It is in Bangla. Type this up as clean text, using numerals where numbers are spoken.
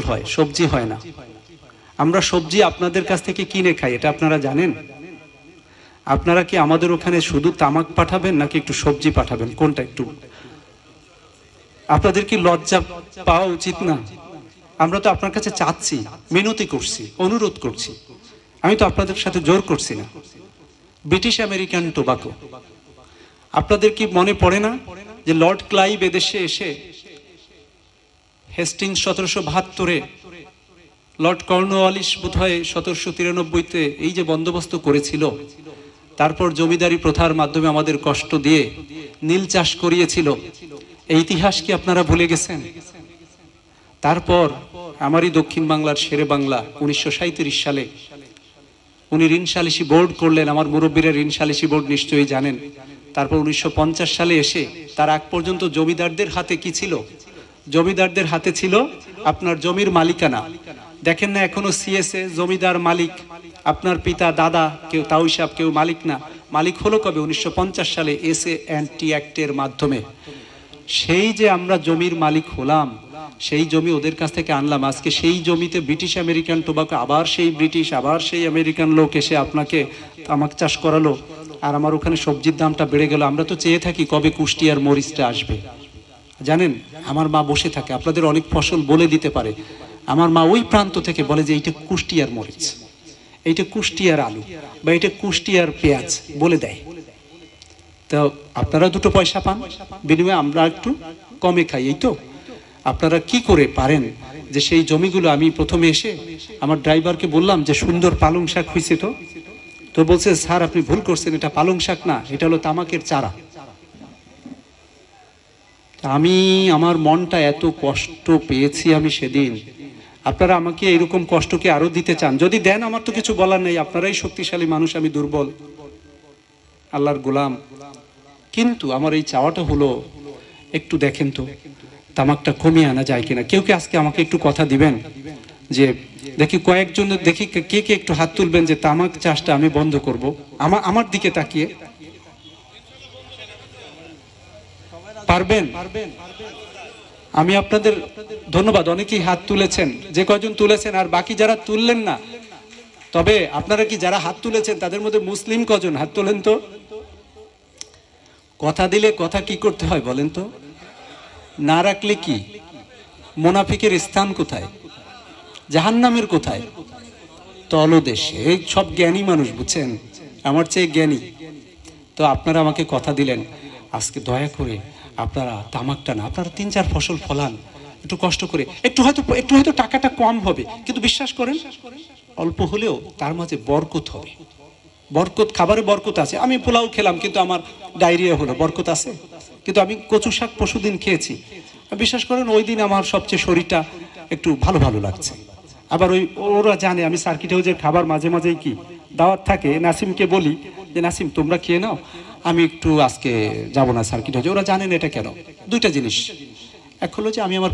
হয়, সবজি হয় না। আমরা সবজি আপনাদের কাছ থেকে কিনে খাই, এটা আপনারা জানেন? আপনারা কি আমাদের ওখানে শুধু তামাক পাঠাবেন নাকি একটু সবজি পাঠাবেন? কোনটা? একটু আপনাদের কি লজ্জা পাওয়া উচিত না? আমরা তো আপনার কাছে চাচ্ছি, মিনতি করছি, অনুরোধ করছি। আমি তো আপনাদের সাথে জোর করছি না। ব্রিটিশ আমেরিকান টোবাকো, আপনাদের কি মনে পড়ে না যে লর্ড ক্লাইভ এদেশে এসে হেস্টিংস 1772-এ, লর্ড কর্নওয়ালিস বোধহয় 1793-তে এই যে বন্দোবস্ত করেছিল, তারপর জমিদারি প্রথার মাধ্যমে আমাদের কষ্ট দিয়ে নীল চাষ করিয়েছিল। এই ইতিহাস কি আপনারা ভুলে গেছেন? তারপর আমারই দক্ষিণ বাংলার শেরে বাংলা 1937 সালে উনি ঋণ সালিসি বোর্ড করলেন। আমার মুরব্বীরা ঋণ সালিসি বোর্ড নিশ্চয়ই জানেন। তারপর 1950 সালে এসে তার আগ পর্যন্ত জমিদারদের হাতে কি ছিল? জমিদারদের হাতে ছিল আপনার জমির মালিকানা। দেখেন না এখনো সিএসএ জমিদার মালিক, আপনার পিতা দাদা কেউ তাও হিসাব, কেউ মালিক না। মালিক হলো কবে? 1950 সালে এসএ অ্যান্ড টি অ্যাক্টের মাধ্যমে। সেই যে আমরা জমির মালিক হলাম, সেই জমি ওদের কাছ থেকে আনলাম। আজকে সেই জমিতে ব্রিটিশ আমেরিকান টোবাকো, আবার সেই ব্রিটিশ, আবার সেই আমেরিকান লোক এসে আপনাকে তামাক চাষ করালো, আর আমার ওখানে সবজির দামটা বেড়ে গেল। আমরা তো চেয়ে থাকি কবে কুষ্টিয়ার মরিচটা আসবে। জানেন, আমার মা বসে থাকে, আপনাদের অনেক ফসল বলে দিতে পারে, আমার মা ওই প্রান্ত থেকে বলে যে এইটা কুষ্টিয়ার মরিচ, এইটা কুষ্টিয়ার আলু, বা এটা কুষ্টিয়ার পেঁয়াজ বলে দেয়। তো আপনারা দুটো পয়সা পান, বিনিময়ে আমরা একটু কমে খাই। এই তো আপনারা কি করে পারেন যে সেই জমিগুলো, আমি প্রথমে এসে আমার ড্রাইভারকে বললাম যে সুন্দর পালং শাক হয়েছে, তো বলছে স্যার আপনি ভুল করছেন, এটা পালং শাক না, এটা হলো তামাকের চারা। আমি আমার মনটা এত কষ্ট পেয়েছি আমি সেদিন। আপনারা আমাকে এরকম কষ্টকে আরো দিতে চান, যদি দেন আমার তো কিছু বলার নেই, আপনারাই শক্তিশালী মানুষ, আমি দুর্বল আল্লাহর গোলাম। কিন্তু আমার এই চাওয়াটা হলো একটু দেখেন তো তামাকটা কমিয়ে আনা যায় কিনা। কেউ কে আজকে আমাকে একটু কথা দিবেন যে দেখি কয়েকজন, দেখি কে কে একটু হাত তুলবেন যে তামাক চাষটা আমি বন্ধ করব। আমার দিকে তাকিয়ে পারবেন? আমি আপনাদের ধন্যবাদ, অনেকেই হাত তুলেছেন, যে কয়জন তুলেছেন, আর বাকি যারা তুললেন না, তবে আপনারা কি যারা হাত তুলেছেন তাদের মধ্যে মুসলিম কজন? হাত তোলেন তো। কথা দিলে কথা কি করতে হয় বলেন তো? না রাখলে কি? মুনাফিকের স্থান কোথায়? জাহান্নামের কোথায়? তলদেশে। এই সব জ্ঞানী মানুষ, বুঝছেন, আমার চেয়ে জ্ঞানী। তো আপনারা আমাকে কথা দিলেন, আজকে দয়া করে আপনারা তামাকটা না, আপনারা 3-4 ফসল ফলান একটু কষ্ট করে, একটু হয়তো টাকাটা কম হবে, কিন্তু বিশ্বাস করেন অল্প হলেও তার মাঝে বরকত হবে। বরকত, খাবারে বরকত আছে। আমি পোলাও খেলাম কিন্তু আমার ডায়রিয়া হলো, বরকত আছে? কিন্তু আমি কচু শাক পরশুদিন খেয়েছি, বিশ্বাস করেন ওই দিন আমার সবচেয়ে শরীরটা একটু ভালো ভালো লাগছে। আবার ওরা জানে আমি সার্কিট হাউসের খাবার মাঝে মাঝেই কি দাওয়াত থাকে, নাসিমকে বলি যে নাসিম তোমরা খেয়ে নাও, আমি একটু আজকে যাব না সার্কিট হাউসে। ওরা জানেন এটা কেন? দুইটা জিনিস, এক হলো যে আমি আমার